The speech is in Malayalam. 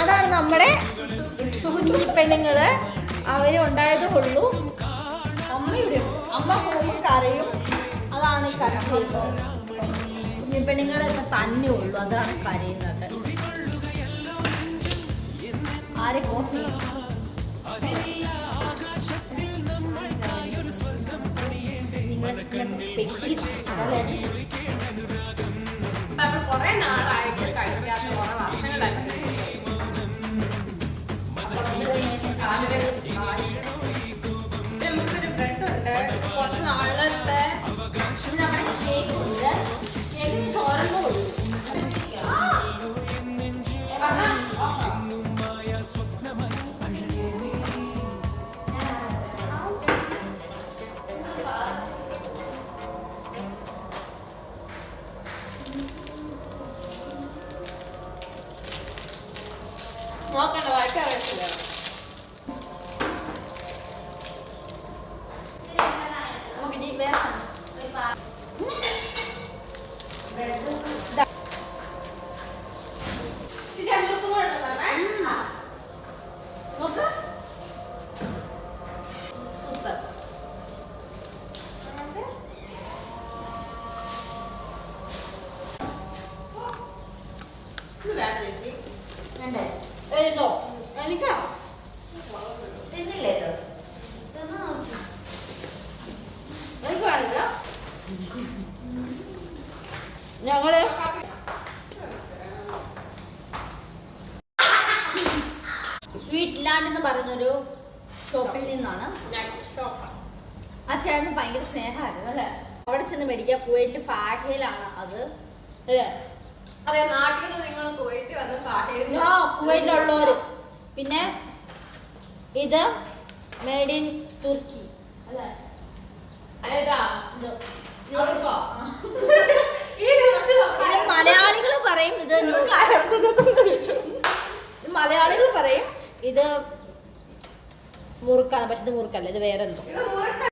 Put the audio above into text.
അതാണ് നമ്മുടെ പെണ്ണുങ്ങള്. അവര് ഉണ്ടായതേ ഉള്ളൂ. അമ്മ ഇവിടെ അമ്മ പോകുമ്പോൾ കരയും. അതാണ് കുഞ്ഞിപ്പെണ്ണുങ്ങളെ തന്നെ ഉള്ളൂ. അതാണ് കരയുന്നത്. ആരെ കോഫി കുറെ നാളായിട്ട് കഴിക്കാത്ത കുറെ വർഷങ്ങളായിട്ട് നമുക്കൊരു ബ്രെഡ് ഉണ്ട്. കുറച്ച് നാളത്തെ നമ്മുടെ കേക്ക് ഉണ്ട്. കേക്കിന് ചോരമ്പോ നോക്കണ്ട വരയ്ക്കാൻ അറിയത്തില്ല. നമുക്കിനി വേറെ നോക്ക്. സൂപ്പർ. ഇത് വേണ്ട ചേച്ചി. വേണ്ടേ? എഴുതോ? എനിക്കാ തിന്നില്ലേ ഇത്? എനിക്ക് കാണിക്ക. ഞങ്ങള് സ്വീറ്റ് ലാൻഡ് എന്ന് പറയുന്നൊരു ഷോപ്പിൽ നിന്നാണ്. ആ ചേട്ടന് ഭയങ്കര സ്നേഹമായിരുന്നു അല്ലേ? അവിടെ ചെന്ന് മേടിക്കുക. കുവൈറ്റിൽ ഫാഹയിലാണ് അത് അല്ലേ? അതെ, നാട്ടിൽ നിന്ന് നിങ്ങൾ കുവൈറ്റ് വന്ന് കുവൈറ്റിലുള്ളവര്. പിന്നെ ഇത് മെയ്ഡ് ഇൻ തുർക്കി അല്ലേ? ഇത് മലയാളികൾ പറയും ഇത് മലയാളികൾ പറയും ഇത് മുറുക്കാണ്. പക്ഷെ ഇത് മുറുക്കല്ല, ഇത് വേറെ എന്തോ.